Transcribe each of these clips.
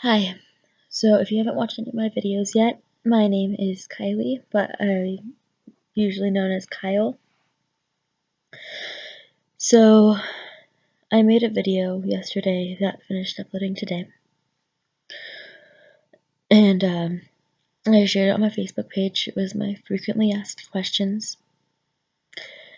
Hi. So if you haven't watched any of my videos yet, my name is Kylie, but I'm usually known as Kyle. So I made a video yesterday that finished uploading today. And I shared it on my Facebook page. It was my frequently asked questions.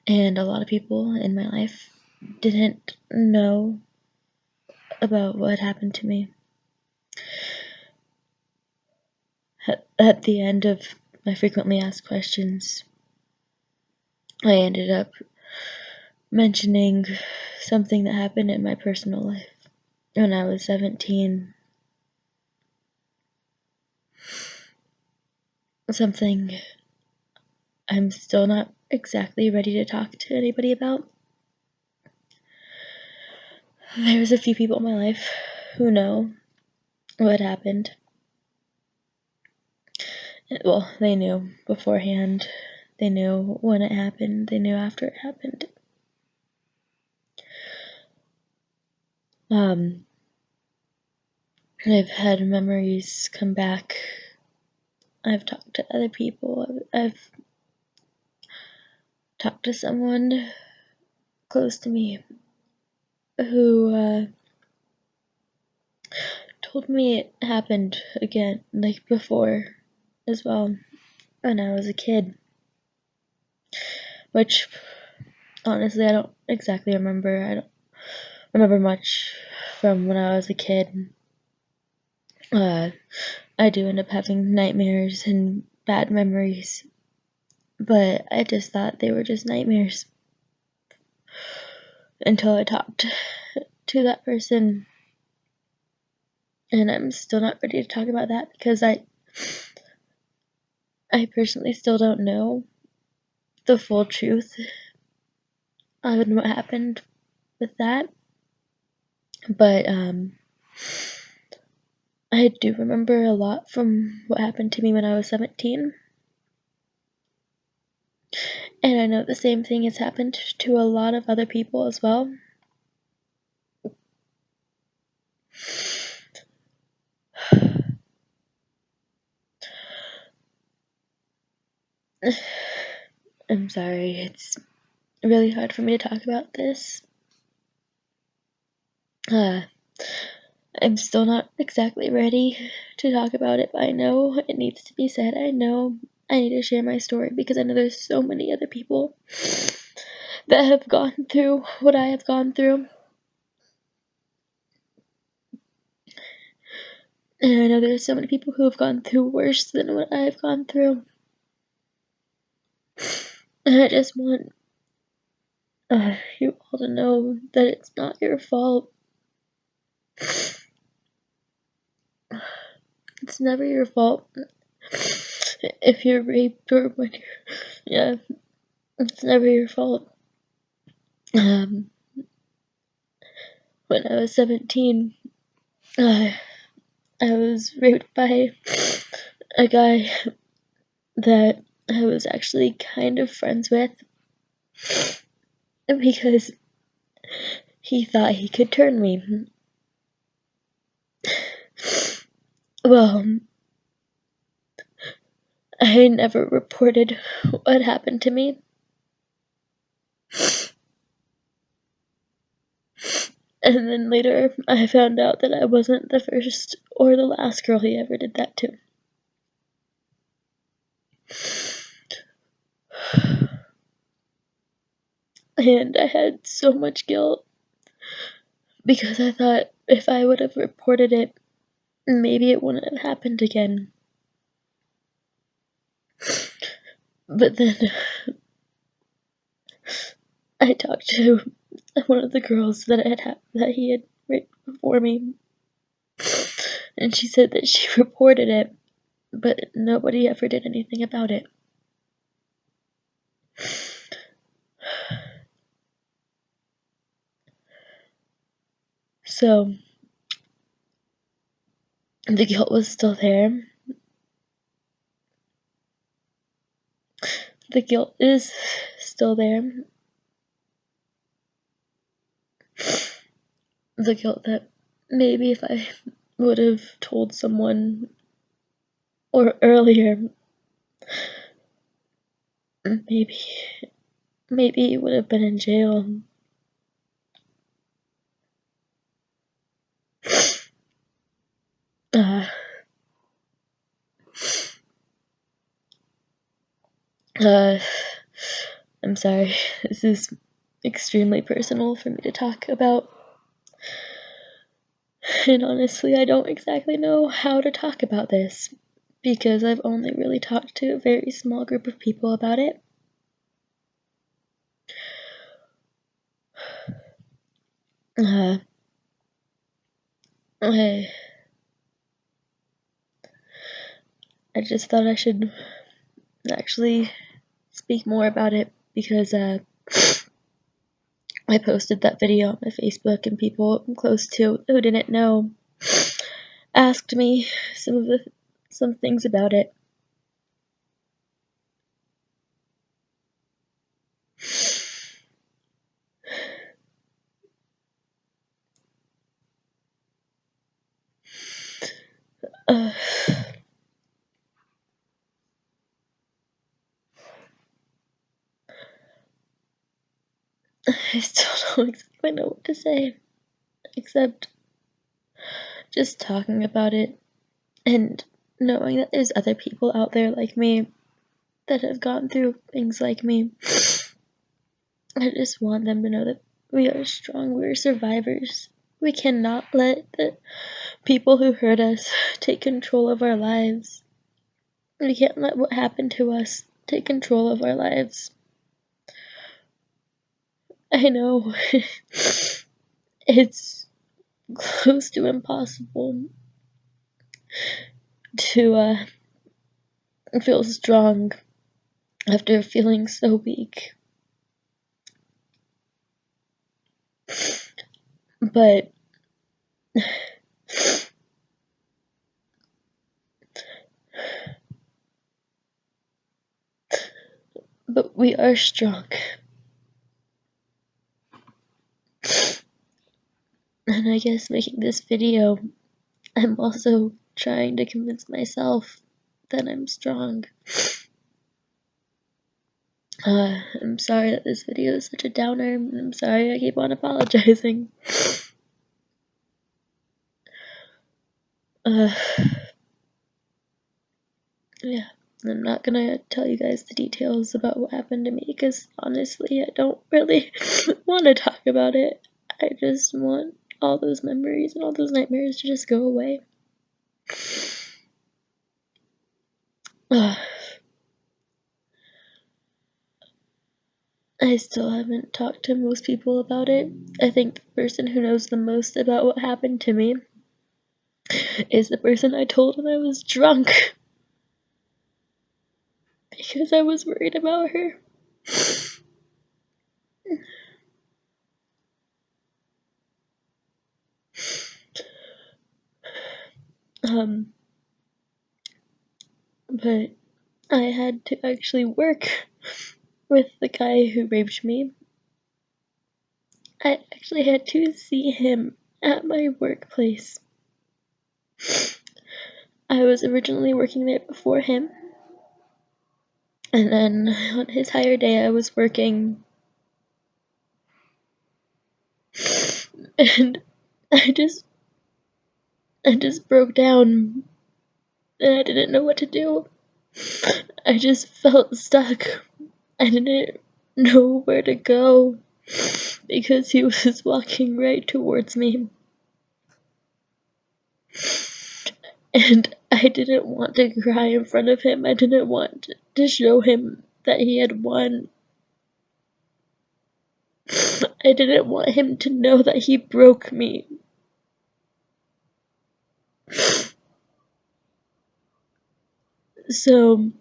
And a lot of people in my life didn't know about what happened to me. At the end of my frequently asked questions, I ended up mentioning something that happened in my personal life when I was 17. Something I'm still not exactly ready to talk to anybody about. There's a few people in my life who know what happened. Well, they knew beforehand. They knew when it happened. They knew after it happened. I've had memories come back. I've talked to other people. I've talked to someone close to me who told me it happened again, like before as well, when I was a kid. Which, honestly, I don't exactly remember. I don't remember much from when I was a kid. I do end up having nightmares and bad memories, but I just thought they were just nightmares until I talked to that person, and I'm still not ready to talk about that because I personally still don't know the full truth of what happened with that, but I do remember a lot from what happened to me when I was 17. And I know the same thing has happened to a lot of other people as well. I'm sorry, it's really hard for me to talk about this. I'm still not exactly ready to talk about it, but I know it needs to be said. I know I need to share my story because I know there's so many other people that have gone through what I have gone through. And I know there's so many people who have gone through worse than what I have gone through. And I just want you all to know that it's not your fault. It's never your fault if you're raped or when yeah, it's never your fault. When I was 17, I was raped by a guy that I was actually kind of friends with because he thought he could turn me. Well, I never reported what happened to me. And then later, I found out that I wasn't the first or the last girl he ever did that to. And I had so much guilt because I thought if I would have reported it, maybe it wouldn't have happened again. But then I talked to one of the girls that he had raped before me, and she said that she reported it, but nobody ever did anything about it. So the guilt was still there. The guilt is still there. The guilt that maybe if I would have told someone or earlier, maybe he would have been in jail. Uh, uh, I'm sorry, this is extremely personal for me to talk about. And honestly, I don't exactly know how to talk about this, because I've only really talked to a very small group of people about it. I just thought I should actually speak more about it, because I posted that video on my Facebook, and people I'm close to who didn't know asked me some things about it. Uh, I still don't exactly know what to say, except just talking about it and knowing that there's other people out there like me that have gone through things like me. I just want them to know that we are strong, we are survivors. We cannot let the people who hurt us take control of our lives. We can't let what happened to us take control of our lives. I know it's close to impossible to feel strong after feeling so weak. But we are strong. And I guess making this video, I'm also trying to convince myself that I'm strong. I'm sorry that this video is such a downer, and I'm sorry I keep on apologizing. Yeah, I'm not gonna tell you guys the details about what happened to me, because honestly, I don't really want to talk about it. I just want all those memories and all those nightmares to just go away. I still haven't talked to most people about it. I think the person who knows the most about what happened to me is the person I told when I was drunk, because I was worried about her. But I had to actually work with the guy who raped me. I actually had to see him at my workplace. I was originally working there before him, and then on his hire day I was working, and I just broke down, and I didn't know what to do. I just felt stuck. I didn't know where to go, because he was walking right towards me. And I didn't want to cry in front of him. I didn't want to show him that he had won. I didn't want him to know that he broke me. So,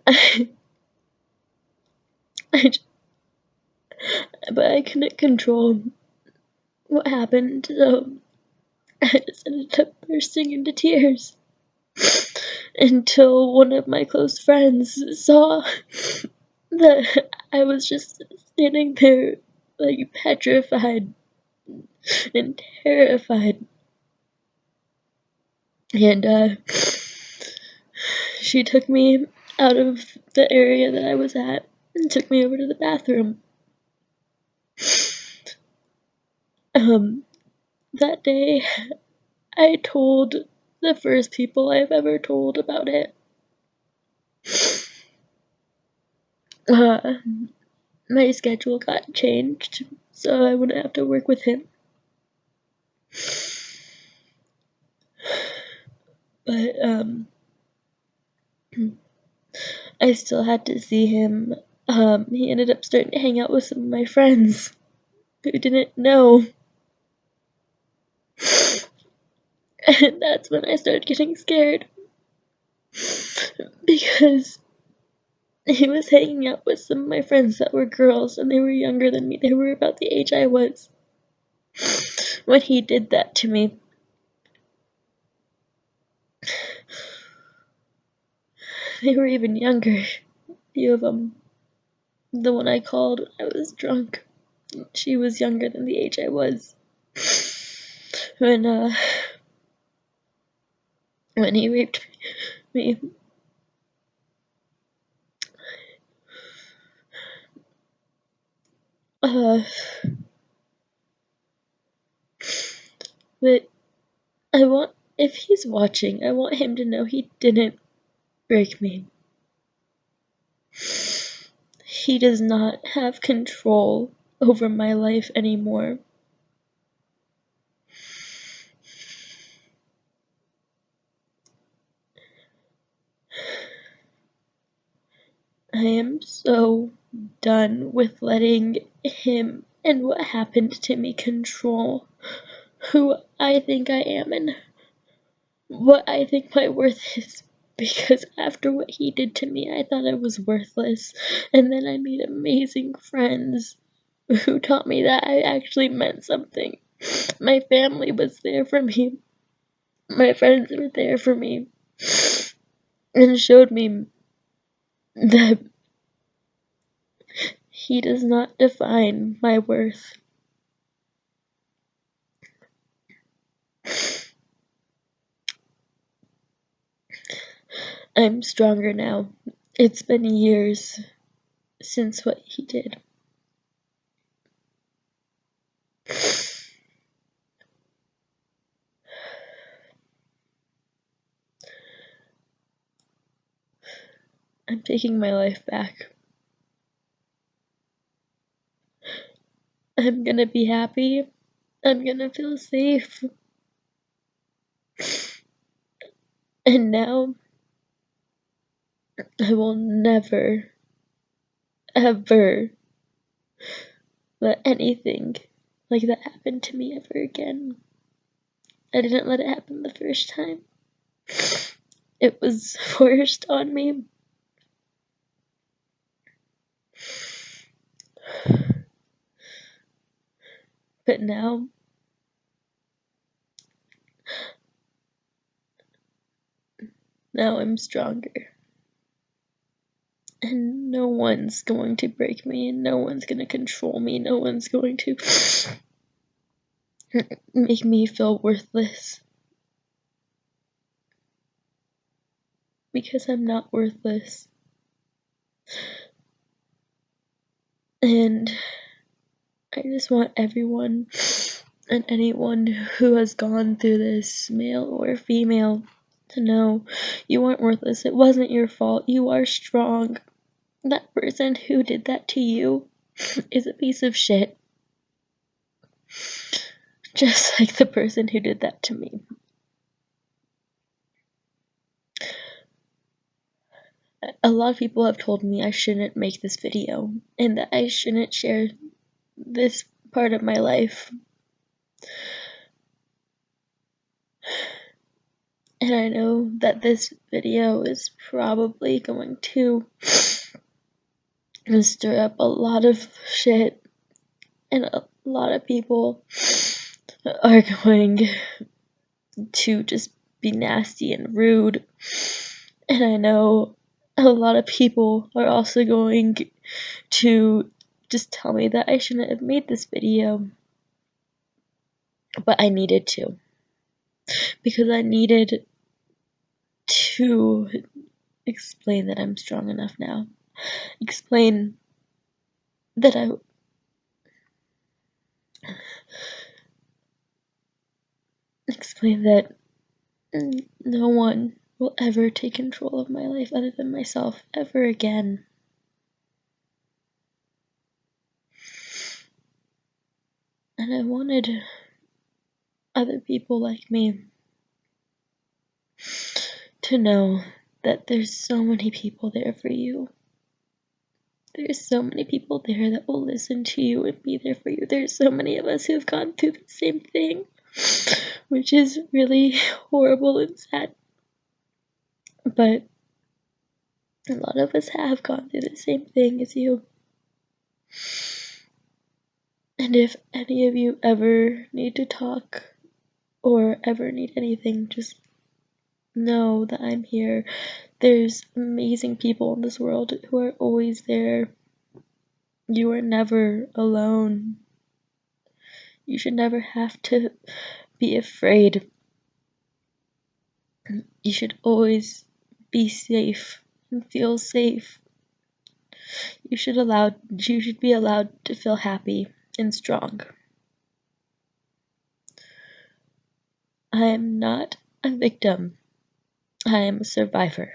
I, I, but I couldn't control what happened, so I just ended up bursting into tears. Until one of my close friends saw that I was just standing there, like, petrified, and terrified. And she took me out of the area that I was at and took me over to the bathroom. That day, I told the first people I've ever told about it. My schedule got changed, so I wouldn't have to work with him. But, I still had to see him. He ended up starting to hang out with some of my friends who didn't know. And that's when I started getting scared. Because he was hanging out with some of my friends that were girls, and they were younger than me. They were about the age I was when he did that to me. They were even younger, a few of them. The one I called when I was drunk, she was younger than the age I was. When he raped me. But if he's watching, I want him to know he didn't break me. He does not have control over my life anymore. I am so done with letting him and what happened to me control who I think I am and what I think my worth is. Because after what he did to me, I thought I was worthless. And then I made amazing friends who taught me that I actually meant something. My family was there for me. My friends were there for me. And showed me that he does not define my worth. I'm stronger now. It's been years since what he did. I'm taking my life back. I'm gonna be happy. I'm gonna feel safe. And now, I will never, ever let anything like that happen to me ever again. I didn't let it happen the first time. It was forced on me. But now, I'm stronger. And no one's going to break me, and no one's gonna control me, no one's going to make me feel worthless. Because I'm not worthless. And I just want everyone and anyone who has gone through this, male or female, to know you aren't worthless. It wasn't your fault. You are strong. That person who did that to you is a piece of shit. Just like the person who did that to me. A lot of people have told me I shouldn't make this video and that I shouldn't share this part of my life. And I know that this video is probably going to stir up a lot of shit, and a lot of people are going to just be nasty and rude. And I know a lot of people are also going to just tell me that I shouldn't have made this video. but I needed to, because I needed to explain that I'm strong enough now. Explain that explain that no one will ever take control of my life other than myself ever again. And I wanted other people like me to know that there's so many people there for you. There's so many people there that will listen to you and be there for you. There's so many of us who have gone through the same thing, which is really horrible and sad. But a lot of us have gone through the same thing as you. And if any of you ever need to talk or ever need anything, just know that I'm here. There's amazing people in this world who are always there. You are never alone. You should never have to be afraid. You should always be safe and feel safe. You should be allowed to feel happy and strong. I am not a victim. I am a survivor.